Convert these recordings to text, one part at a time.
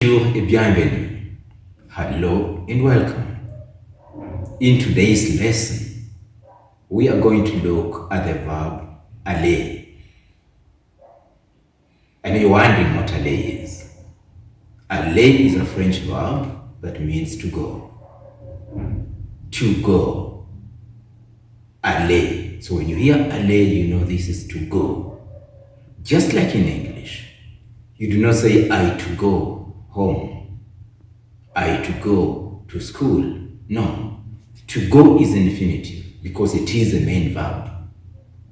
Bonjour et bienvenue. Hello and welcome. In today's lesson, we are going to look at the verb aller. I know you're wondering what aller is. Aller is a French verb that means to go. To go. Aller. So when you hear aller, you know this is to go. Just like in English, you do not say I to go home, I to go to school. No, to go is infinitive because it is the main verb.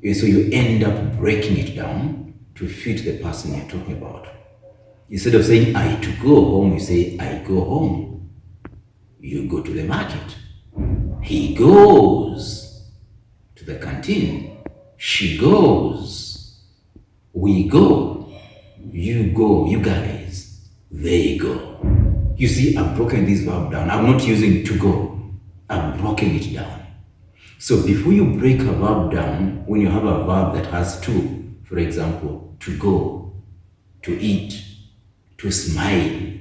And so you end up breaking it down to fit the person you're talking about. Instead of saying I to go home, you say I go home. You go to the market. He goes to the canteen. She goes. We go. You go, you guys. They go. You see, I've broken this verb down. I'm not using to go. I'm broken it down. So before you break a verb down, when you have a verb that has to, for example, to go, to eat, to smile,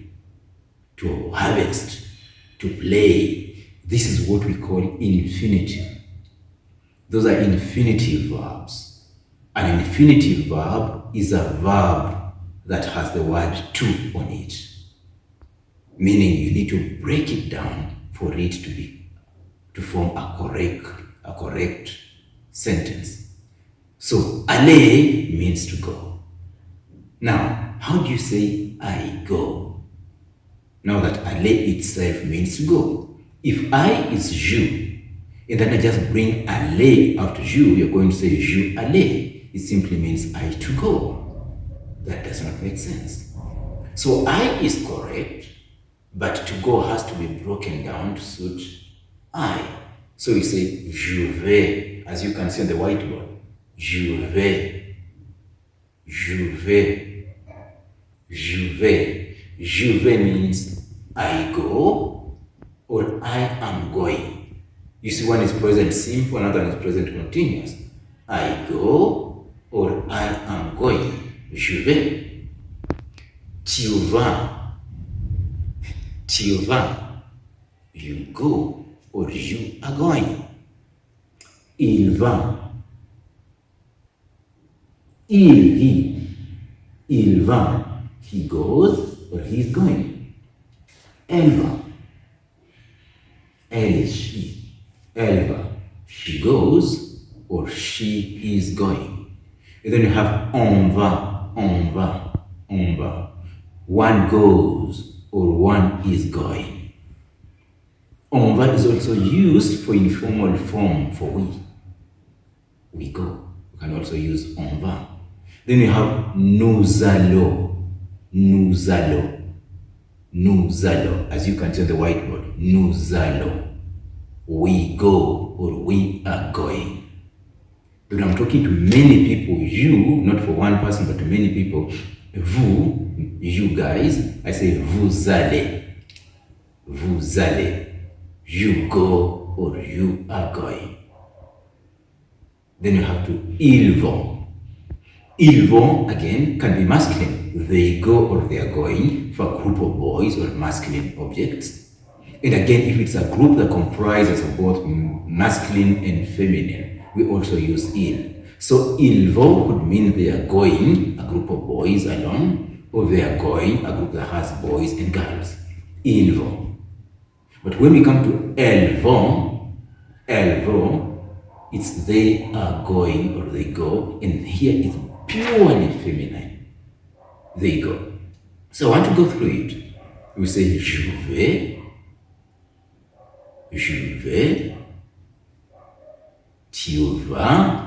to harvest, to play, this is what we call infinitive. Those are infinitive verbs. An infinitive verb is a verb that has the word to on it, meaning you need to break it down for it to form a correct sentence. So aller means to go. Now, how do you say I go? Now that aller itself means to go. If I is je, and then I just bring aller after je, you're going to say je aller. It simply means I to go. That does not make sense. So I is correct, but to go has to be broken down to suit I. So we say je vais, as you can see on the whiteboard. Je vais, je vais, je vais. Je vais means I go or I am going. You see, one is present simple, another one is present continuous. I go or I am going. Je vais. Tu vas. Tu vas. You go or you are going. Il va. Il va. He goes or he is going. Elle va. Elle is she. Elle va. She goes or she is going. And then you have on va. On va, on va. One goes or one is going. On va is also used for informal form for we. We go. You can also use on va. Then you have nous allons. Nous allons. Nous allons. As you can see on the whiteboard. Nous allons. We go or we are going. When I'm talking to many people, you, not for one person, but to many people, vous, you guys, I say vous allez. Vous allez. You go or you are going. Then you have to ils vont. Ils vont, again, can be masculine. They go or they are going for a group of boys or masculine objects. And again, if it's a group that comprises of both masculine and feminine, we also use il. So ils vont could mean they are going, a group of boys alone, or they are going, a group that has boys and girls. Ils vont. But when we come to elles vont, it's they are going or they go, and here it's purely feminine. They go. So I want to go through it. We say je vais, je vais, tu vas.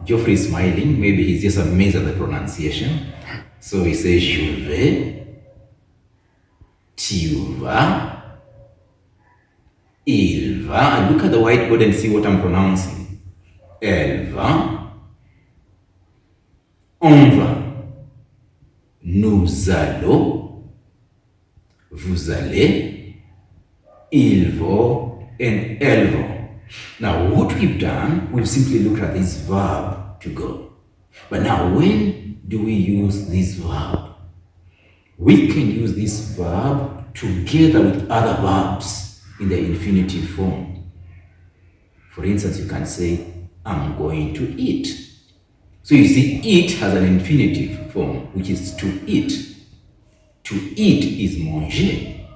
Geoffrey is smiling. Maybe he's just amazed at the pronunciation. So he says je vais, tu vas, il va. And look at the whiteboard and see what I'm pronouncing. Elle va, on va, nous allons, vous allez, ils vont, and elles vont. Now, what we've done, we've simply looked at this verb to go. But now, when do we use this verb? we can use this verb together with other verbs in the infinitive form. For instance, you can say, I'm going to eat. So you see, eat has an infinitive form, which is to eat. To eat is manger.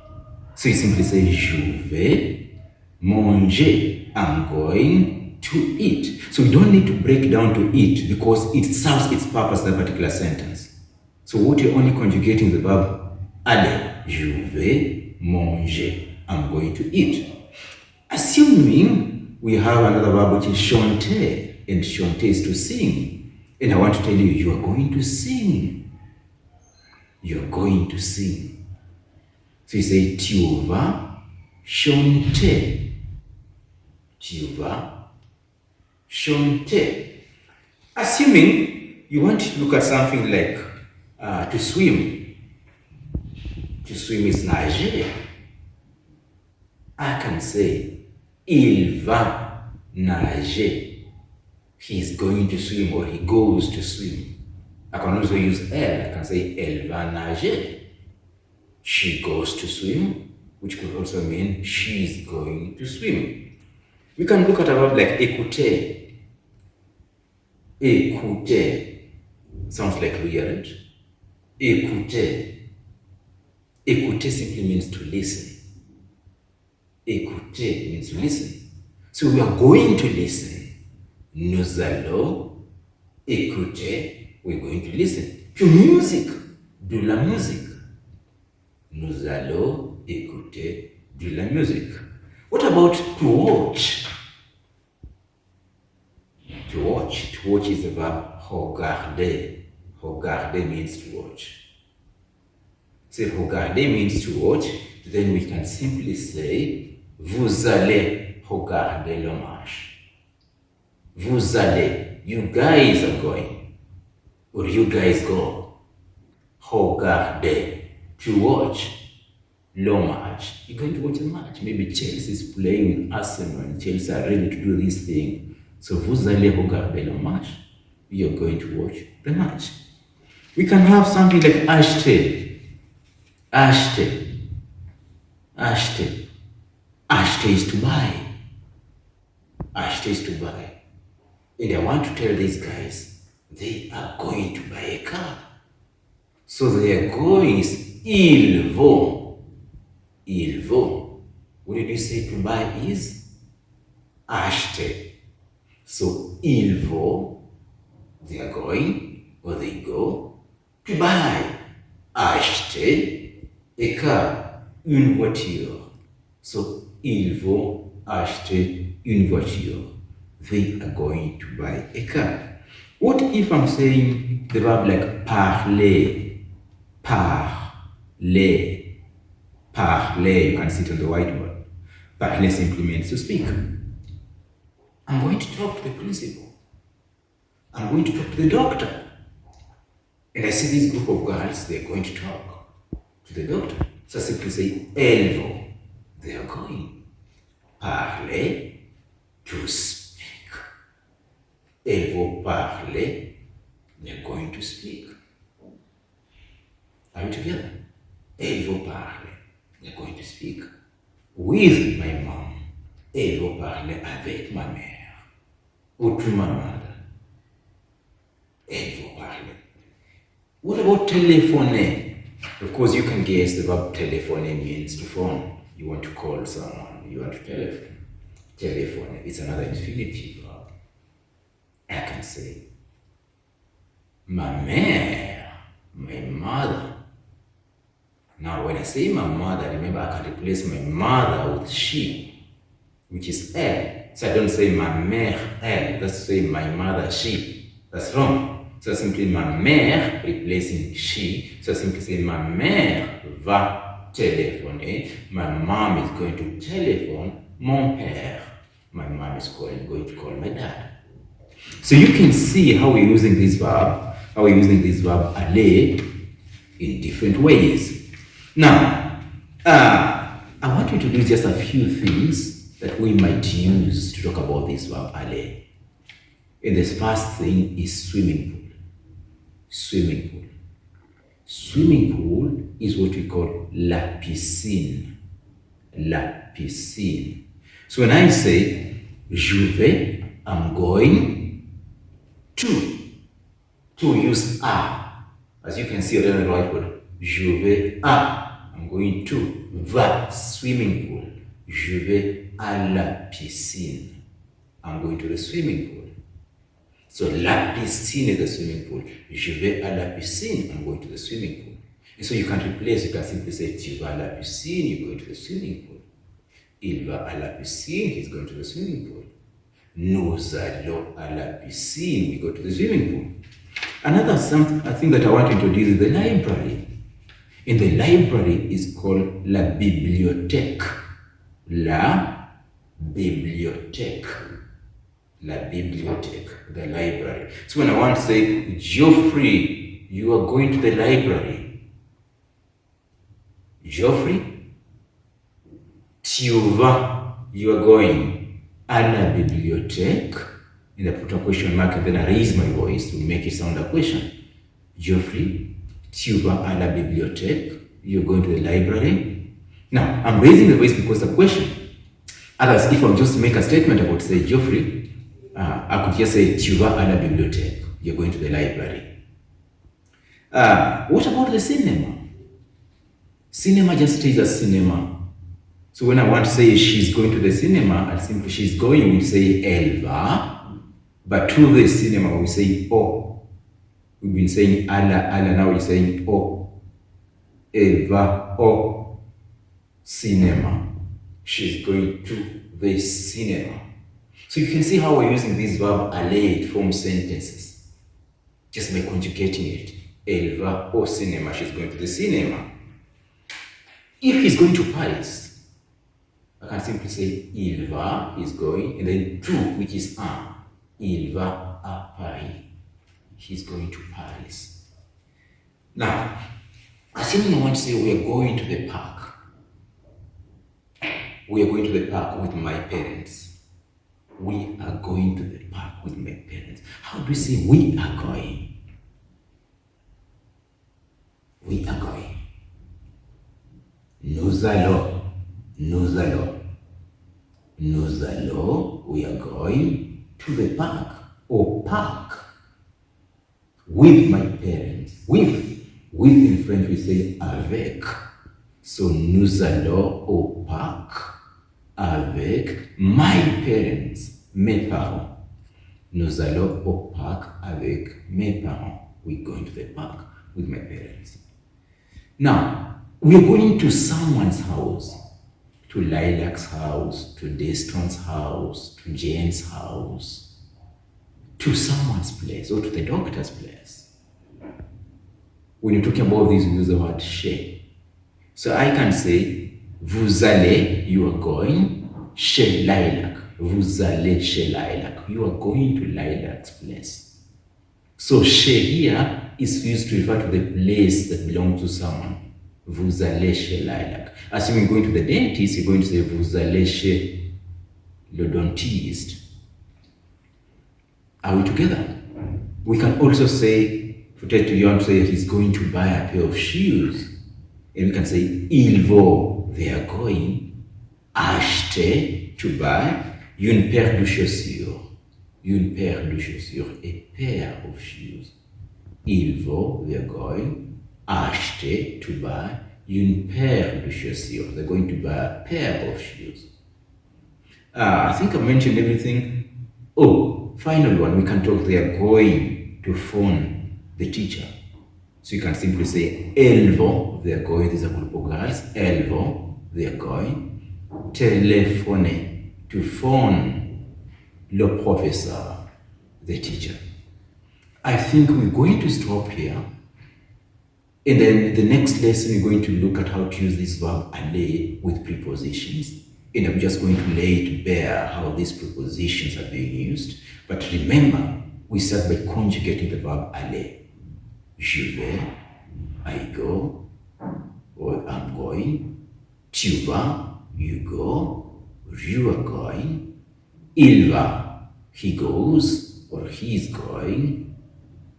So you simply say, je vais manger. I'm going to eat. So you don't need to break down to eat because it serves its purpose in that particular sentence. So what you're only conjugating the verb aller. Je vais manger. I'm going to eat. Assuming we have another verb which is chanter, and chanter is to sing. And I want to tell you, you are going to sing. You're going to sing. So you say, tu vas chanter. Tu vas chanter. Assuming you want to look at something like to swim. To swim is nager. I can say, il va nager. He's going to swim or he goes to swim. I can also use elle. I can say, elle va nager. She goes to swim, which could also mean she's going to swim. We can look at a verb like écouter. Écouter sounds like weird. Écouter. Écouter simply means to listen. Écouter means to listen. So we are going to listen. Nous allons écouter. We're going to listen to music. De la musique. Nous allons écouter de la musique. What about to watch? To watch. To watch is the verb regarder. Regarder means to watch. So if regarder means to watch, then we can simply say, vous allez regarder le match. Vous allez, you guys are going, or you guys go. Regarder, to watch le match. You're going to watch a match. Maybe Chelsea is playing with Arsenal and Chelsea are ready to do this thing. So vous allez regarder le match. You're going to watch the match. We can have something like acheter. Acheter. Acheter. Acheter is to buy. Acheter is to buy. And I want to tell these guys, they are going to buy a car. So they are going is ils vont. Ils vont. What did you say to buy is? Acheter. So ils vont, they are going, or they go, to buy. Acheter a car, une voiture. So ils vont acheter une voiture. They are going to buy a car. What if I'm saying the verb like parler? Parler. Parler. You can see it on the whiteboard. Parler simply means to speak. I'm going to talk to the principal. I'm going to talk to the doctor. And I see this group of girls, they're going to talk to the doctor. So I simply say, elles vont. They are going. Parler, to speak. Elles vont parler, they're going to speak. Are we together? Elles vont parler, they're going to speak. With my mom. Elles vont parler avec ma mère. Ou to my mother. Elles vont parler. What about téléphoner? Of course, you can guess the verb téléphoner means to phone. You want to call someone, you want to telephone. Téléphoner, it's another infinitive verb. I can say, ma mère, my mother. Now, when I say my mother, remember I can replace my mother with she, which is elle. So I don't say ma mère, elle. That's say my mother, she. That's wrong. So I simply ma mère replacing she. So I simply say ma mère va téléphoner. My mom is going to telephone mon père. My mom is going to call my dad. So you can see how we're using this verb, aller in different ways. Now, I want you to do just a few things that we might use to talk about this verb aller. And this first thing is swimming pool. Swimming pool. Swimming pool is what we call la piscine. La piscine. So when I say je vais, I'm going to use a. As you can see on the whiteboard, je vais à, I'm going to the swimming pool. Je vais à la piscine. I'm going to the swimming pool. So la piscine is the swimming pool. Je vais à la piscine. I'm going to the swimming pool. And so you can replace, you can simply say tu vas à la piscine, you're going to the swimming pool. Il va à la piscine, he's going to the swimming pool. Nous allons à la piscine, we go to the swimming pool. Another thing that I want to introduce is the library. In the library is called la bibliothèque. La bibliothèque. La bibliothèque, the library. So when I want to say, Geoffrey, you are going to the library. Geoffrey, tu vas, you are going à la bibliothèque. And I put a question mark and then I raise my voice to make it sound a question. Geoffrey, tu vas à la bibliothèque. You're going to the library. Now, I'm raising the voice because the question. Others, if I just to make a statement about, say, Geoffrey, I could just say, tu vas à la bibliothèque. You're going to the library. What about the cinema? Cinema just stays as cinema. So when I want to say she's going to the cinema, I simply she's going, we say elle va. But to the cinema, we say oh. We've been saying alla, now we're saying oh. Elle va au cinema. She's going to the cinema. So you can see how we're using this verb aller to form sentences. Just by conjugating it. Elle va au cinema. She's going to the cinema. If he's going to Paris, I can simply say il va, he's going, and then to, which is un. Il va à Paris. He's going to Paris. Now, assuming I want to say we are going to the park. We are going to the park with my parents. We are going to the park with my parents. How do we say we are going? We are going. Nous allons. Nous allons. Nous allons. We are going to the park or park with my parents. With in French we say avec. So nous allons au parc avec my parents, mes parents. Nous allons au parc avec mes parents. We're going to the park with my parents. Now, we're going to someone's house. To Lilac's house, to Deston's house, to Jane's house, to someone's place or to the doctor's place. When you're talking about this, we use the word chez. So I can say, vous allez, you are going, chez Lilac. Vous allez chez Lilac. You are going to Lilac's place. So chez here is used to refer to the place that belongs to someone. Vous allez chez Lilac. Assuming you're going to the dentist, you're going to say vous allez chez le dentiste. Are we together? We can also say, for Ted to Yon, say he's going to buy a pair of shoes. And we can say ils vont, they are going, acheter, to buy, une paire de chaussures. Une paire de chaussures, a pair of shoes. Ils vont, they are going, acheter, to buy, une paire de chaussures. They're going to buy a pair of shoes. I think I mentioned everything. Oh, final one, we can talk, they are going to phone the teacher. So you can simply say, elles vont, they are going, these are group of girls, elles vont, they are going, téléphoner, to phone le professeur, the teacher. I think we're going to stop here. And then the next lesson, we're going to look at how to use this verb aller with prepositions. And I'm just going to lay it bare how these prepositions are being used. But remember, we start by conjugating the verb aller. Je vais, I go, or I'm going. Tu vas, you go, you are going. Il va, he goes, or he's going.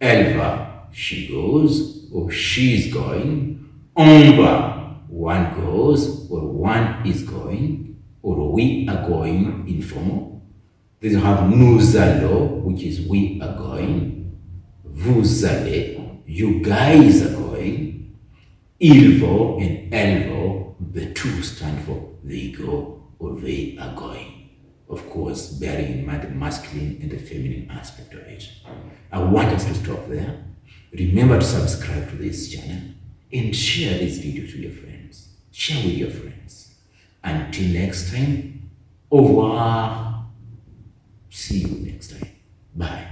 Elle va, she goes. or she's going. On va, one goes or one is going, or we are going, informal. Then you have nous allons, which is we are going. Vous allez, you guys are going. Il va and elle va, the two stand for they go or they are going. Of course, bearing in mind the masculine and the feminine aspect of it. I want us to stop there. Remember to subscribe to this channel and share this video to your friends. Share with your friends. Until next time, au revoir. See you next time. Bye.